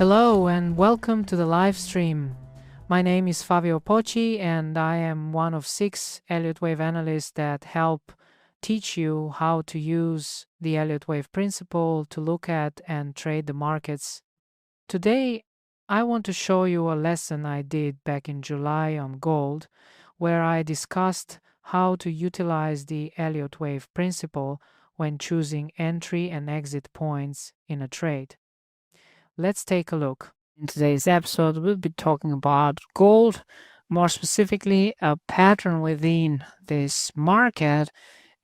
Hello and welcome to the live stream. My name is Favio Poci and I am one of 6 Elliott Wave analysts that help teach you how to use the Elliott Wave Principle to look at and trade the markets. Today, I want to show you a lesson I did back in July on gold, where I discussed how to utilize the Elliott Wave Principle when choosing entry and exit points in a trade. Let's take a look. In today's episode, we'll be talking about gold, more specifically, a pattern within this market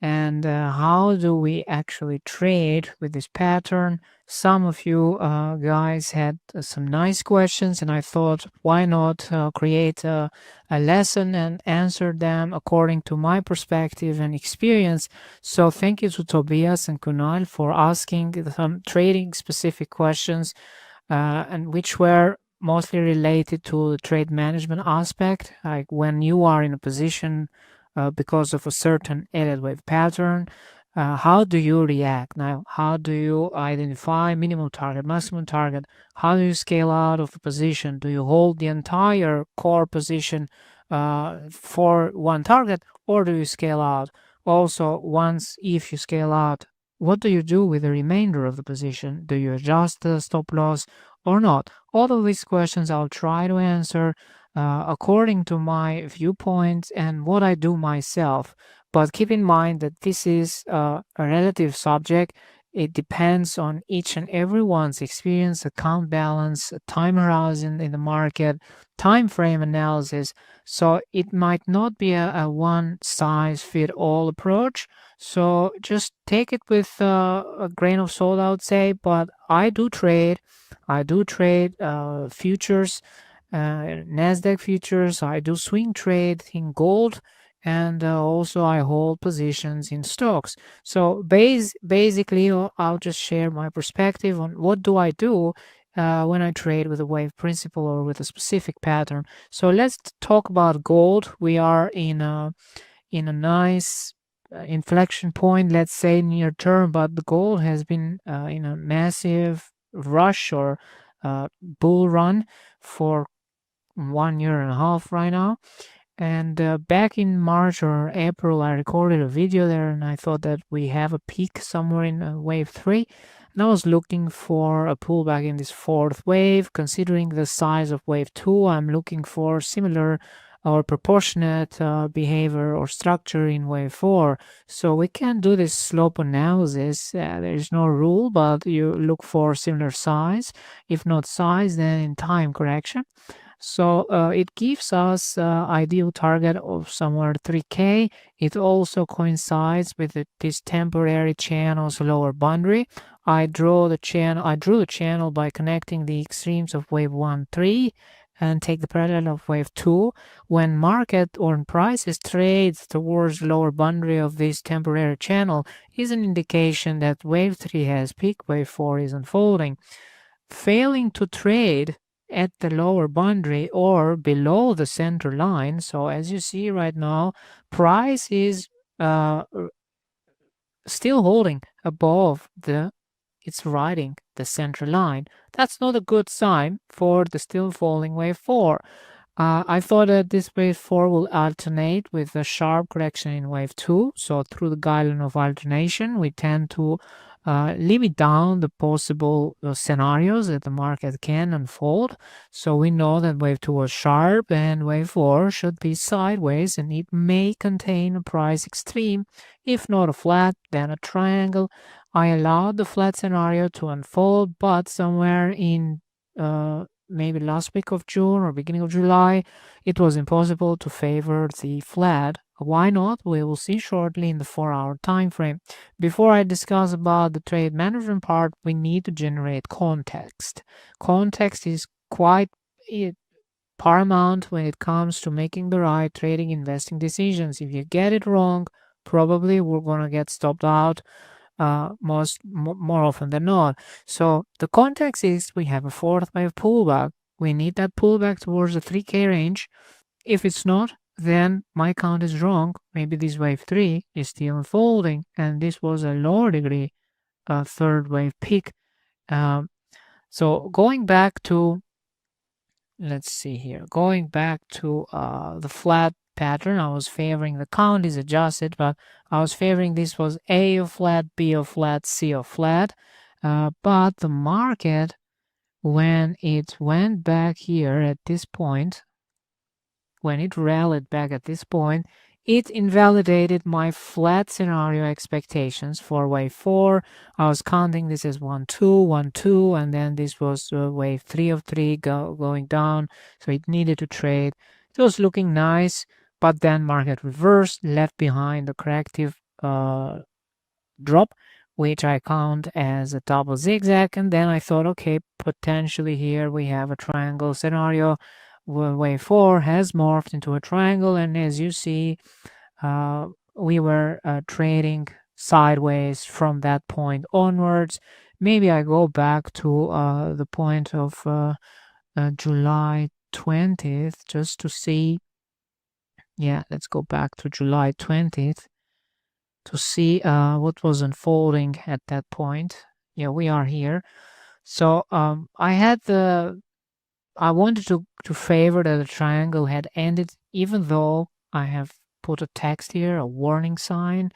and how do we actually trade with this pattern. Some of you guys had some nice questions, and I thought, why not create a lesson and answer them according to my perspective and experience. So thank you to Tobias and Kunal for asking some trading specific questions and which were mostly related to the trade management aspect, like when you are in a position because of a certain Elliott wave pattern, how do you react? Now, how do you identify minimum target, maximum target? How do you scale out of a position? Do you hold the entire core position for one target, or do you scale out? Also, if you scale out, what do you do with the remainder of the position? Do you adjust the stop loss or not? All of these questions I'll try to answer according to my viewpoints and what I do myself. But keep in mind that this is a relative subject. It depends on each and everyone's experience, account balance, time horizon in the market, time frame analysis. So it might not be a one size fit all approach. So just take it with a grain of salt, I would say. But I do trade. Futures, Nasdaq futures. I do swing trade in gold, and also I hold positions in stocks. So basically, I'll just share my perspective on what do I do when I trade with a wave principle or with a specific pattern. So let's talk about gold. We are in a nice inflection point, let's say near term, but the gold has been in a massive rush or bull run for 1.5 years right now. And back in March or April, I recorded a video there and I thought that we have a peak somewhere in wave 3. And I was looking for a pullback in this fourth wave. Considering the size of wave 2, I'm looking for similar or proportionate behavior or structure in wave 4. So we can do this slope analysis. There is no rule, but you look for similar size. If not size, then in time correction. So it gives us ideal target of somewhere 3K. It also coincides with this temporary channel's lower boundary. I drew the channel by connecting the extremes of wave 1, 3 and take the parallel of wave 2. When market or prices trade towards lower boundary of this temporary channel is an indication that wave 3 has peaked, wave 4 is unfolding. Failing to trade at the lower boundary or below the center line. So as you see right now, price is still holding above it's riding the center line. That's not a good sign for the still falling wave 4. I thought that this wave 4 will alternate with a sharp correction in wave 2. So through the guideline of alternation, we tend to limit down the possible scenarios that the market can unfold. So we know that wave 2 was sharp and wave 4 should be sideways, and it may contain a price extreme. If not a flat, then a triangle. I allowed the flat scenario to unfold, but somewhere in maybe last week of June or beginning of July, it was impossible to favor the flat. Why not? We will see shortly in the 4-hour time frame. Before I discuss about the trade management part, we need to generate context. Context is quite paramount when it comes to making the right trading investing decisions. If you get it wrong, probably we're going to get stopped out more often than not. So the context is we have a fourth wave pullback. We need that pullback towards the 3K range. If it's not, then my count is wrong. Maybe this wave 3 is still unfolding, and this was a lower degree third wave peak. So going back to, let's see here, going back to the flat pattern, I was favoring the count is adjusted, but I was favoring this was A of flat, B of flat, C of flat. But the market, when it went back here at this point, when it rallied back at this point, it invalidated my flat scenario expectations for wave 4. I was counting this as 1 2 1 2, and then this was wave 3 of 3 going down, so it needed to trade. It was looking nice, but then market reversed, left behind the corrective drop, which I count as a double zigzag. And then I thought, okay, potentially here we have a triangle scenario where wave 4 has morphed into a triangle. And as you see, we were trading sideways from that point onwards. Maybe I go back to the point of July 20th just to see. Yeah, let's go back to July 20th to see what was unfolding at that point. Yeah, we are here. So I wanted to favor that the triangle had ended, even though I have put a text here, a warning sign.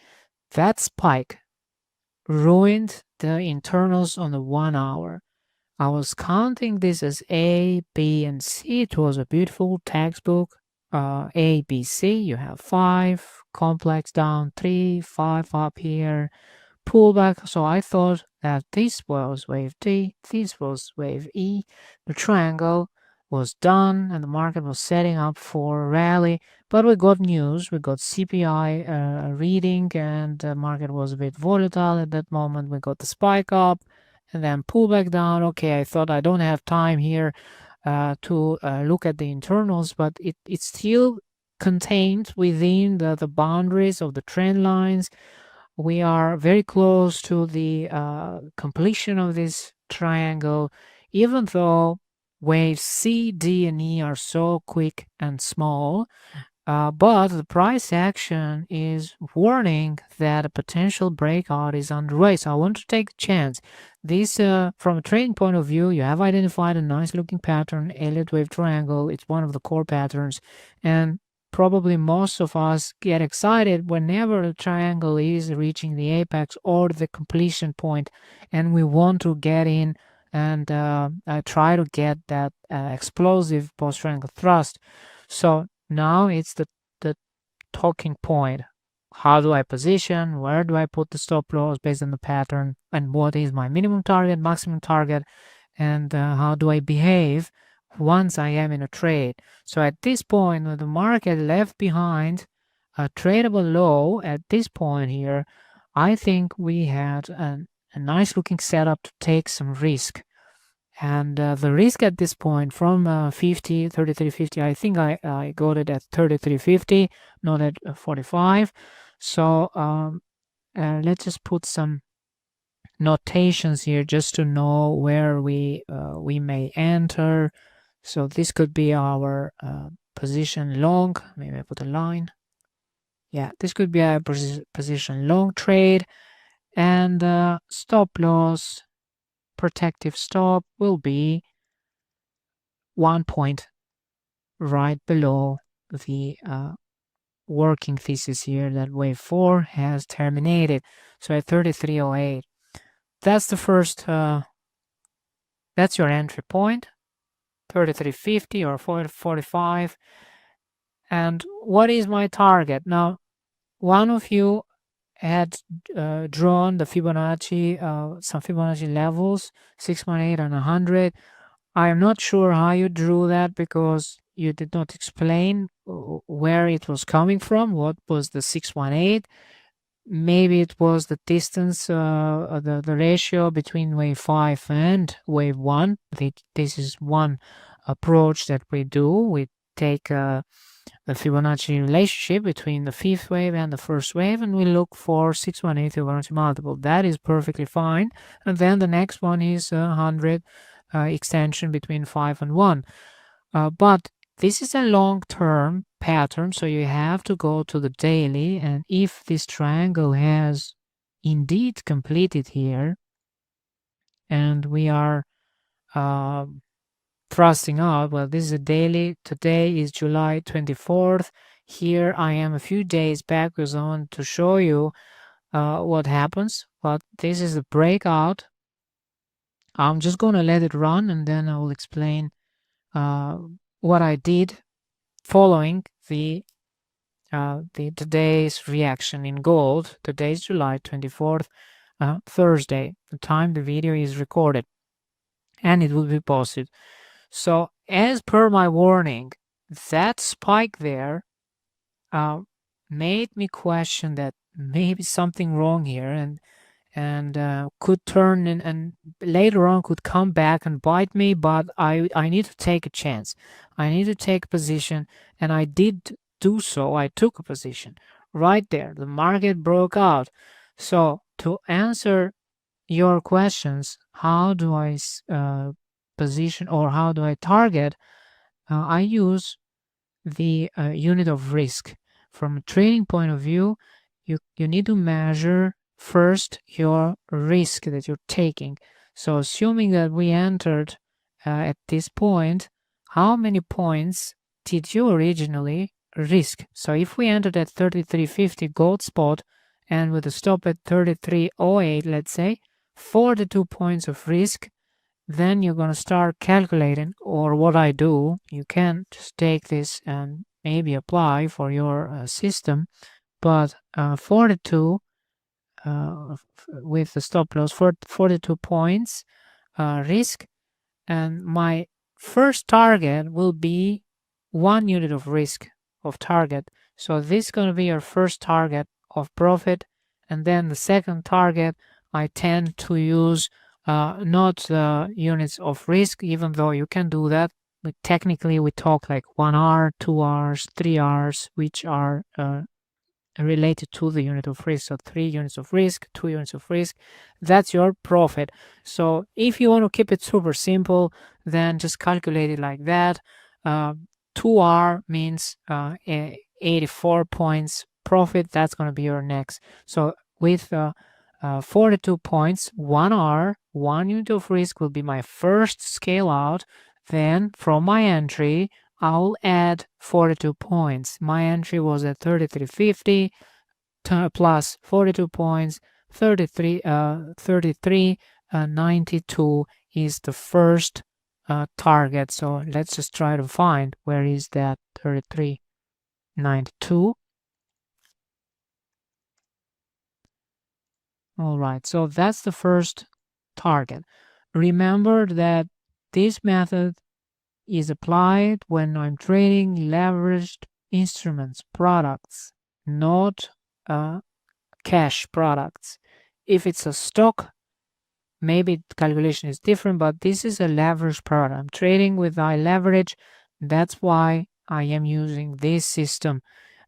That spike ruined the internals on the 1 hour. I was counting this as A, B, and C. It was a beautiful textbook. A, B, C. You have 5, complex down 3, 5 up here, pullback. So I thought that this was wave D, this was wave E. The triangle was done and the market was setting up for a rally. But we got news, we got CPI reading, and the market was a bit volatile at that moment. We got the spike up and then pull back down. Okay, I thought I don't have time here to look at the internals, but it's still contained within the boundaries of the trend lines. We are very close to the completion of this triangle, even though waves C, D, and E are so quick and small. But the price action is warning that a potential breakout is underway. So I want to take a chance. This, from a trading point of view, you have identified a nice looking pattern, Elliott Wave Triangle. It's one of the core patterns. And probably most of us get excited whenever the triangle is reaching the apex or the completion point, and we want to get in and try to get that explosive post-triangle thrust. So now it's the talking point. How do I position? Where do I put the stop loss based on the pattern? And what is my minimum target, maximum target? And how do I behave once I am in a trade? So at this point, when the market left behind a tradable low at this point here, I think we had a nice looking setup to take some risk. And the risk at this point from 33.50, I think I got it at 33.50, not at 45. So let's just put some notations here just to know where we may enter. So this could be our position long. Maybe I put a line. Yeah, this could be our position long trade, and stop loss, protective stop will be 1 point right below the working thesis here that wave 4 has terminated. So at 33.08, that's the first, that's your entry point, 33.50 or 45. And what is my target? Now, one of you had drawn the Fibonacci, some Fibonacci levels, 618 and 100. I am not sure how you drew that because you did not explain where it was coming from. What was the 618? Maybe it was the distance, the ratio between wave 5 and wave 1. This is one approach that we do. We take the Fibonacci relationship between the fifth wave and the first wave, and we look for 618 Fibonacci multiple. That is perfectly fine. And then the next one is 100 extension between 5 and 1. But this is a long-term pattern, so you have to go to the daily, and if this triangle has indeed completed here, and we are thrusting out. Well, this is a daily. Today is July 24th. Here I am a few days back because I want to show you what happens. But this is a breakout. I'm just going to let it run and then I will explain uh, what I did following the today's reaction in gold. Today is July 24th, Thursday, the time the video is recorded, and it will be posted. So as per my warning, that spike there made me question that maybe something wrong here, and could turn and later on could come back and bite me. But I need to take a chance. I need to take a position, and I did do so. I took a position right there. The market broke out. So to answer your questions, how do I position, or how do I target? I use the unit of risk. From a trading point of view, you need to measure first your risk that you're taking. So assuming that we entered at this point, how many points did you originally risk? So if we entered at 33.50 gold spot and with a stop at 33.08, let's say, 42 points of risk, then you're going to start calculating. Or what I do, you can just take this and maybe apply for your system, but 42 with the stop loss for 42 points risk, and my first target will be 1 unit of risk of target. So this is going to be your first target of profit, and then the second target I tend to use not units of risk, even though you can do that. But technically we talk like 1 hour, 2 hours, 3 hours, which are related to the unit of risk. So 3 units of risk, 2 units of risk, that's your profit. So if you want to keep it super simple, then just calculate it like that. 2R means 84 points profit. That's going to be your next. So with 42 points, 1R, 1 unit of risk will be my first scale out. Then from my entry, I'll add 42 points. My entry was at 33.50 plus 42 points, 33.92 is the first target. So let's just try to find where is that 33.92. All right, so that's the first target. Remember that this method is applied when I'm trading leveraged instruments, products, not cash products. If it's a stock, maybe the calculation is different, but this is a leverage product. I'm trading with high leverage. That's why I am using this system.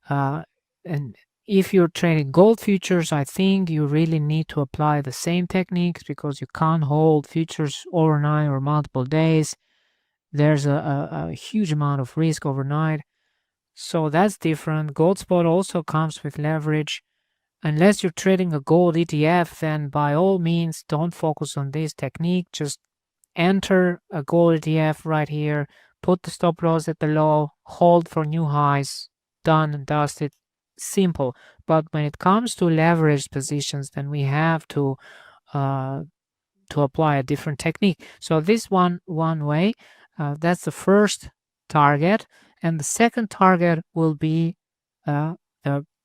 And if you're trading gold futures, I think you really need to apply the same techniques, because you can't hold futures overnight or multiple days. There's a huge amount of risk overnight. So that's different. Gold spot also comes with leverage. Unless you're trading a gold ETF, then by all means, don't focus on this technique. Just enter a gold ETF right here, put the stop loss at the low, hold for new highs, done and dusted. Simple. But when it comes to leveraged positions, then we have to apply a different technique. So this one way, that's the first target, and the second target will be the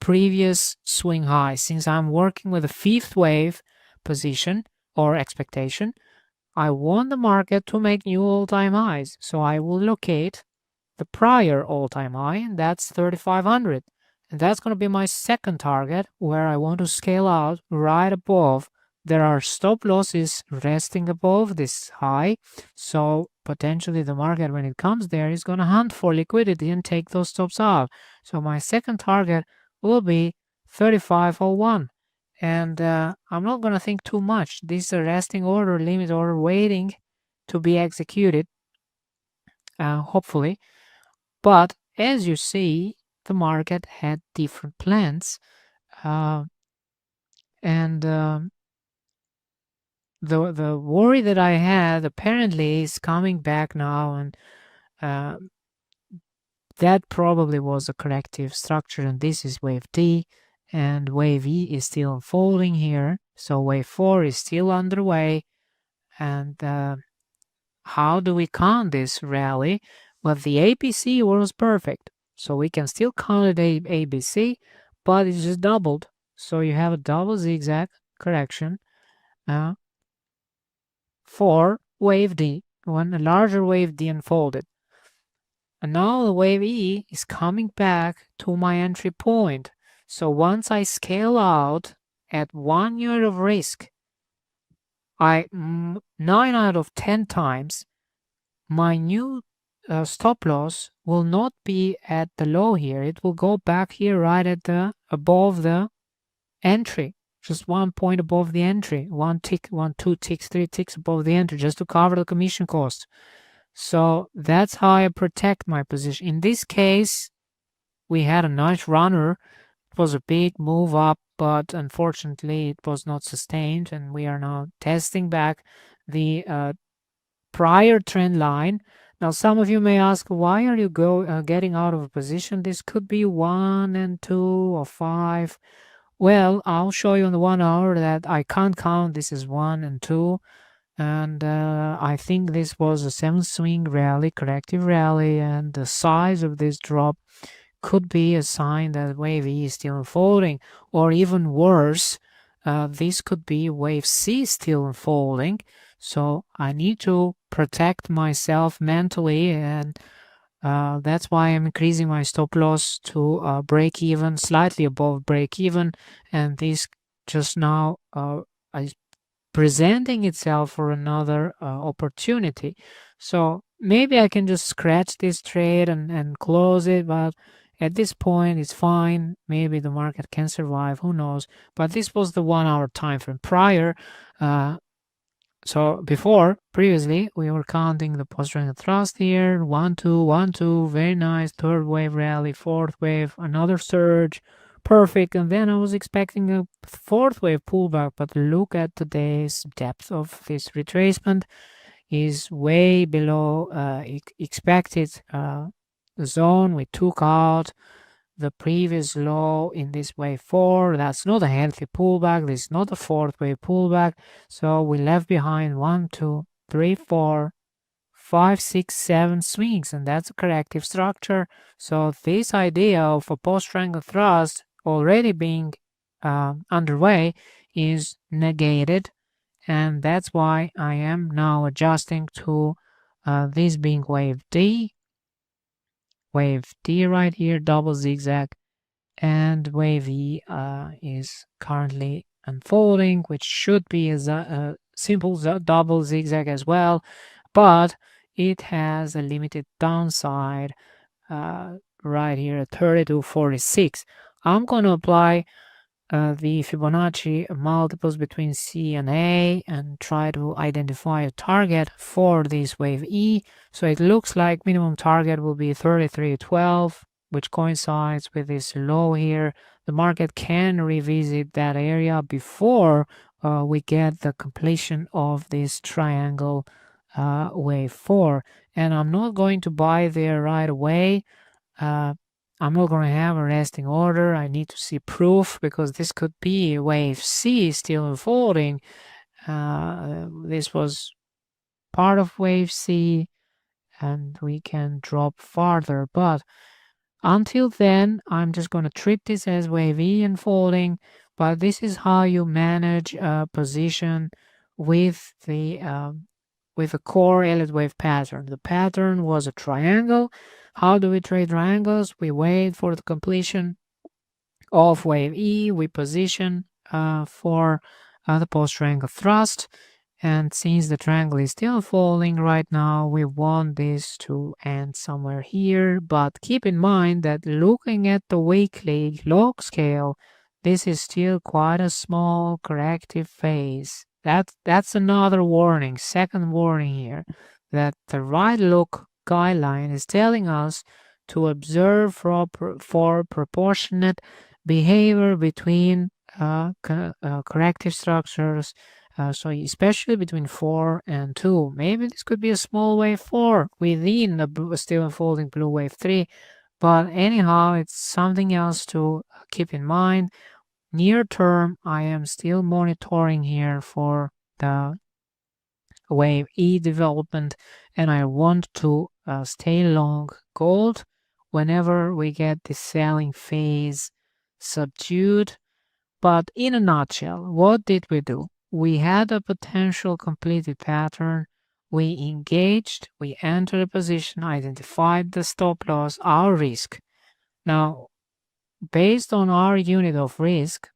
previous swing high. Since I'm working with a fifth wave position or expectation, I want the market to make new all-time highs. So I will locate the prior all-time high, and that's 3,500. And that's going to be my second target, where I want to scale out right above. There are stop losses resting above this high. So potentially the market, when it comes there, is going to hunt for liquidity and take those stops out. So my second target will be 3501. And I'm not going to think too much. This is a resting order, limit order waiting to be executed, hopefully. But as you see, the market had different plans, and the worry that I had apparently is coming back now, and uh, that probably was a corrective structure, and this is wave D, and wave E is still unfolding here. So wave 4 is still underway, and how do we count this rally? Well, the ABC was perfect, so we can still count it ABC, but it just doubled. So you have a double zigzag correction uh, for wave D, when a larger wave D unfolded. And now the wave E is coming back to my entry point. So once I scale out at 1 year of risk, 9 out of 10 times, my new stop loss will not be at the low here. It will go back here right at the above the entry, just 1 point above the entry, 1 tick, 1, 2 ticks, 3 ticks above the entry, just to cover the commission cost. So that's how I protect my position. In this case, we had a nice runner. It was a big move up, but unfortunately it was not sustained, and we are now testing back the prior trend line. Now, some of you may ask, why are you getting out of a position? This could be 1 and 2 or 5. Well, I'll show you in the 1 hour that I can't count this as 1 and 2. And I think this was a 7 swing rally, corrective rally, and the size of this drop could be a sign that wave E is still unfolding, or even worse, this could be wave C still unfolding. So I need to protect myself mentally, and that's why I'm increasing my stop loss to break even, slightly above break even, and this just now is presenting itself for another opportunity. So maybe I can just scratch this trade and close it, but at this point it's fine. Maybe the market can survive, who knows. But this was the 1 hour time frame prior. So previously, we were counting the post-trend thrust here, 1, 2, 1, 2, very nice, third wave rally, fourth wave, another surge, perfect. And then I was expecting a fourth wave pullback, but look at today's depth of this retracement is way below expected zone. We took out the previous low in this wave 4. That's not a healthy pullback. This is not a fourth wave pullback. So we left behind 1, 2, 3, 4, 5, 6, 7 swings, and that's a corrective structure. So this idea of a post-triangle thrust already being underway is negated, and that's why I am now adjusting to this being wave D right here, double zigzag, and wave E is currently unfolding, which should be a simple double zigzag as well, but it has a limited downside right here at 32.46. I'm going to apply the Fibonacci multiples between C and A and try to identify a target for this wave E. So it looks like minimum target will be 33.12, which coincides with this low here. The market can revisit that area before we get the completion of this triangle wave 4. And I'm not going to buy there right away. I'm not going to have a resting order. I need to see proof, because this could be wave C still unfolding. This was part of wave C, and we can drop farther. But until then, I'm just going to treat this as wave E unfolding. But this is how you manage a position with the core Elliott wave pattern. The pattern was a triangle. How do we trade triangles? We wait for the completion of wave E. We position for the post-triangle thrust. And since the triangle is still falling right now, we want this to end somewhere here. But keep in mind that looking at the weekly log scale, this is still quite a small corrective phase. That's another warning, second warning here, that the right look guideline is telling us to observe for proportionate behavior between corrective structures So especially between 4 and 2, maybe this could be a small wave 4 within the still unfolding blue wave 3. But anyhow, it's something else to keep in mind. Near term, I am still monitoring here for the wave E development, and I want to stay long gold whenever we get the selling phase subdued. But in a nutshell, what did we do? We had a potential completed pattern. We engaged, we entered a position, identified the stop loss, our risk. Now, based on our unit of risk,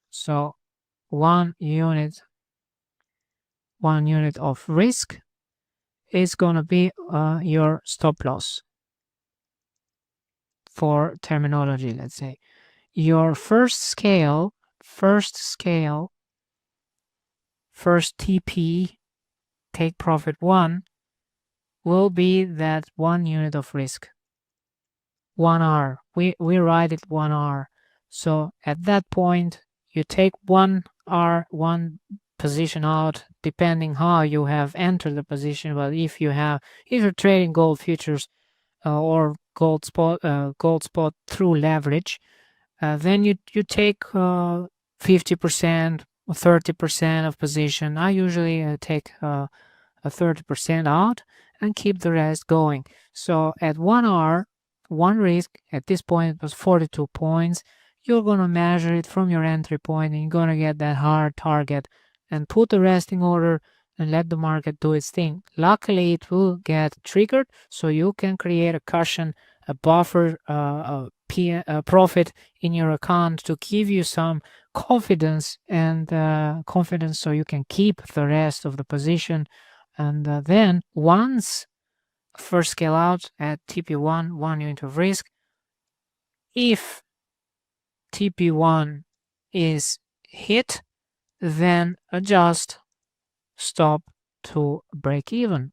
so one unit of risk is going to be your stop loss. For terminology, let's say your first TP, take profit 1, will be that 1 unit of risk. 1R. We write it 1R. So at that point, you take 1R, 1 position out, depending how you have entered the position. But if you're trading gold futures or gold spot through leverage, then you take 50% or 30% of position. I usually take a 30% out and keep the rest going. So at 1R, 1 risk at this point was 42 points. You're going to measure it from your entry point and you're going to get that hard target and put the resting order and let the market do its thing. Luckily, it will get triggered, so you can create a cushion, a buffer, a profit in your account to give you some confidence and confidence so you can keep the rest of the position. And then once first scale out at TP1, 1 unit of risk, if TP1 is hit, then adjust stop to break even.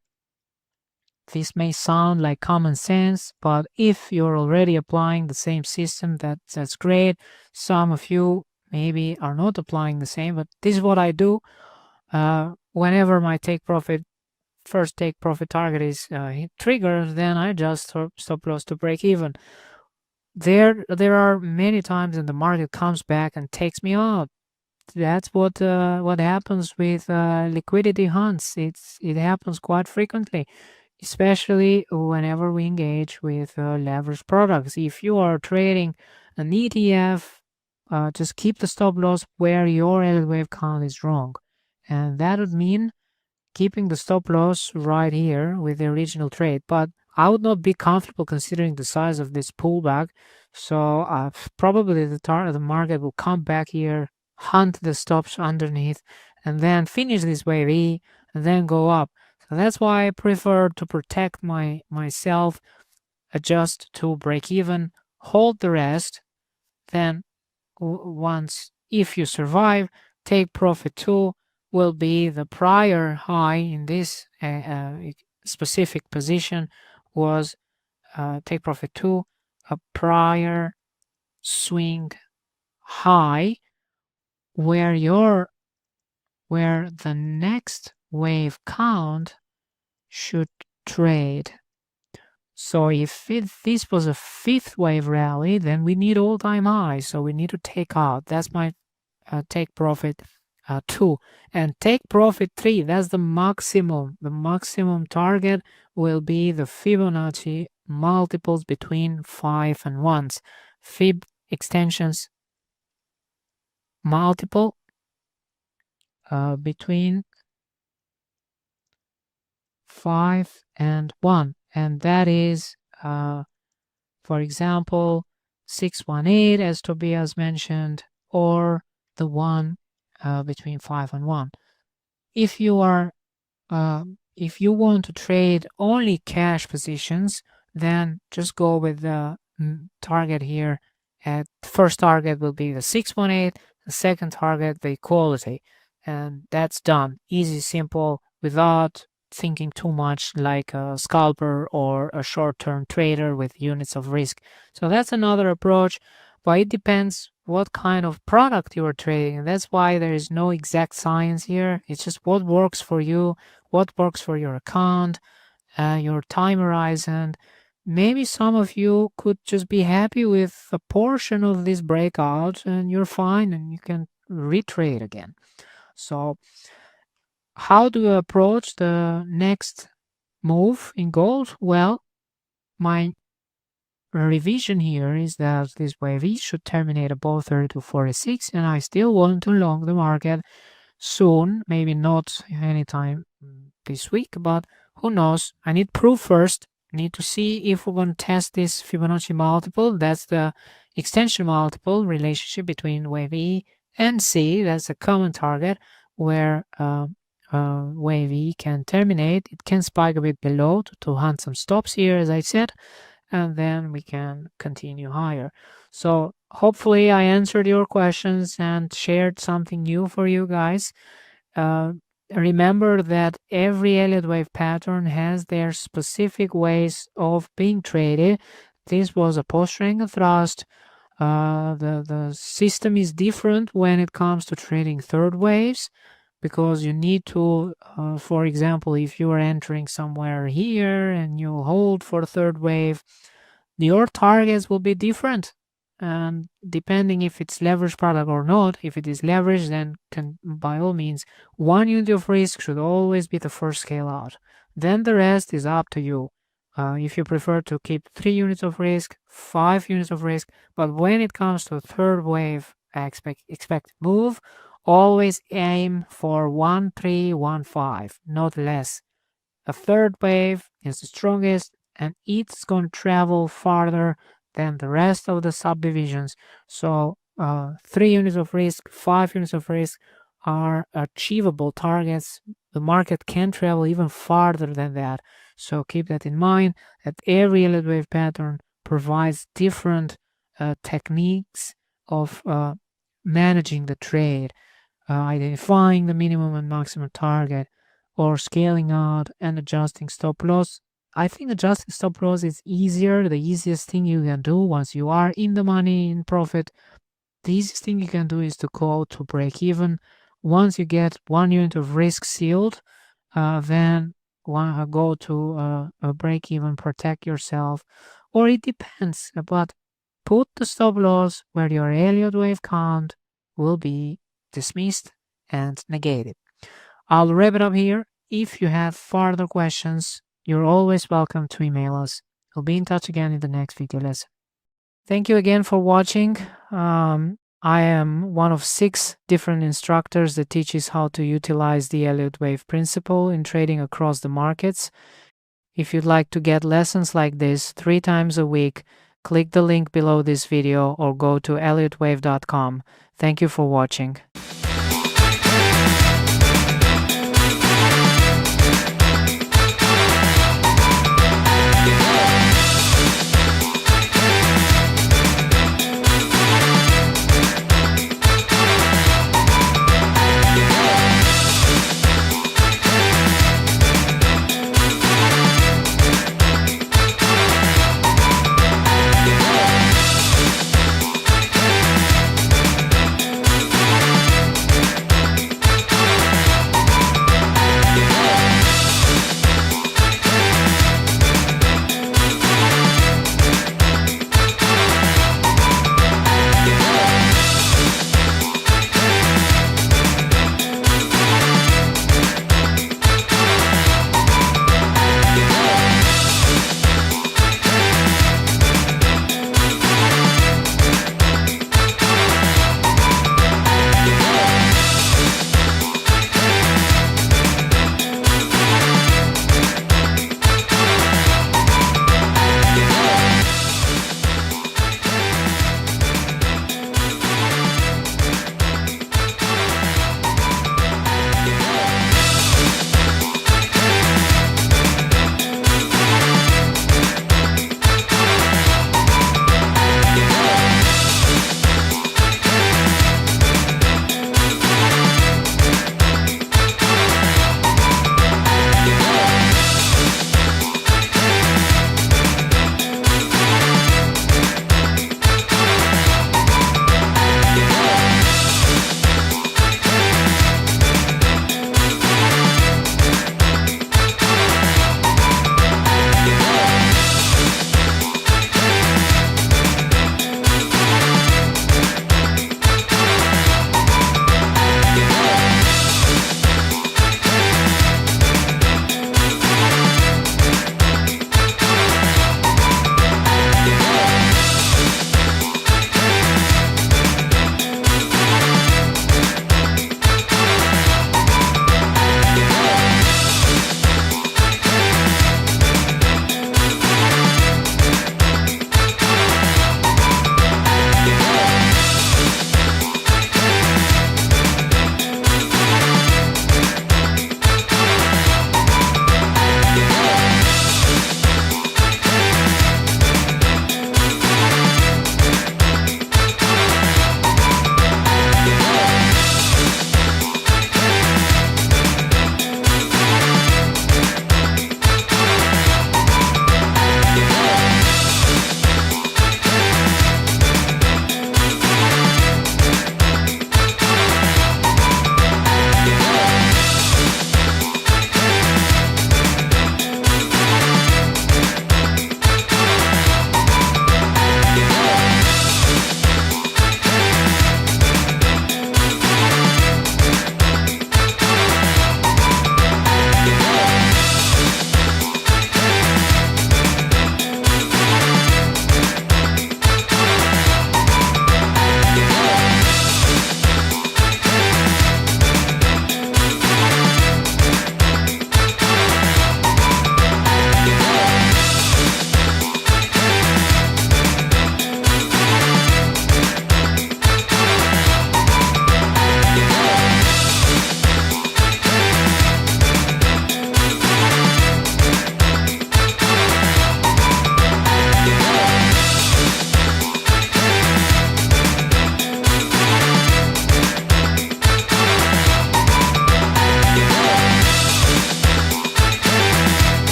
This may sound like common sense, but if you're already applying the same system, that's great. Some of you maybe are not applying the same, but this is what I do. Whenever my first take profit target is triggered, then I just stop loss to break even. There are many times when the market comes back and takes me out. That's what happens with liquidity hunts. It happens quite frequently, especially whenever we engage with leveraged products. If you are trading an ETF, just keep the stop loss where your Elliott wave count is wrong, and that would mean keeping the stop loss right here with the original trade. But I would not be comfortable considering the size of this pullback, so probably the market will come back here, hunt the stops underneath, and then finish this wave E, and then go up. So that's why I prefer to protect myself, adjust to break even, hold the rest, then if you survive, take profit 2 will be the prior high in this specific position was take profit 2, a prior swing high where the next wave count should trade. So if this was a 5th wave rally, then we need all-time high. So we need to take out. That's my take profit 2. And take profit 3, that's the maximum. The maximum target will be the Fibonacci multiples between 5 and 1s. Fib extensions multiple between 5 and 1. And that is, for example, 618, as Tobias mentioned, or the one between 5 and 1. If you want to trade only cash positions, then just go with the target here. At first target will be the 618, the second target the equality, and that's done. Easy, simple, without thinking too much like a scalper or a short-term trader with units of risk. So that's another approach, but it depends what kind of product you are trading. And that's why there is no exact science here. It's just what works for you, what works for your account, your time horizon. Maybe some of you could just be happy with a portion of this breakout and you're fine and you can retrade again. So, how do you approach the next move in gold? Well, my revision here is that this wave E should terminate above 32.46, and I still want to long the market soon, maybe not anytime this week, but who knows. I need proof first. I need to see if we're going to test this Fibonacci multiple. That's the extension multiple relationship between wave E and C. That's a common target where wave E can terminate. It can spike a bit below to hunt some stops here, as I said, and then we can continue higher. So hopefully I answered your questions and shared something new for you guys. Remember that every Elliott wave pattern has their specific ways of being traded. This was a post-triangle thrust. The system is different when it comes to trading third waves, because you need to, for example, if you are entering somewhere here and you hold for third wave, your targets will be different. And depending if it's leverage product or not, if it is leveraged, then by all means, 1 unit of risk should always be the first scale out. Then the rest is up to you. If you prefer to keep 3 units of risk, 5 units of risk, but when it comes to third wave expected move, always aim for 1.315, not less. A third wave is the strongest and it's going to travel farther than the rest of the subdivisions. So 3 units of risk, 5 units of risk are achievable targets. The market can travel even farther than that. So keep that in mind, that every Elliott wave pattern provides different techniques of managing the trade, identifying the minimum and maximum target, or scaling out and adjusting stop loss. I think adjusting stop loss is easier, the easiest thing you can do once you are in the money, in profit. The easiest thing you can do is to go to break even. Once you get 1 unit of risk sealed, then go to a break even, protect yourself, or it depends, but put the stop loss where your Elliott wave count will be dismissed and negated. I'll wrap it up here. If you have further questions, you're always welcome to email us. We'll be in touch again in the next video lesson. Thank you again for watching. I am one of 6 different instructors that teaches how to utilize the Elliott Wave Principle in trading across the markets. If you'd like to get lessons like this 3 times a week, click the link below this video or go to elliottwave.com. Thank you for watching.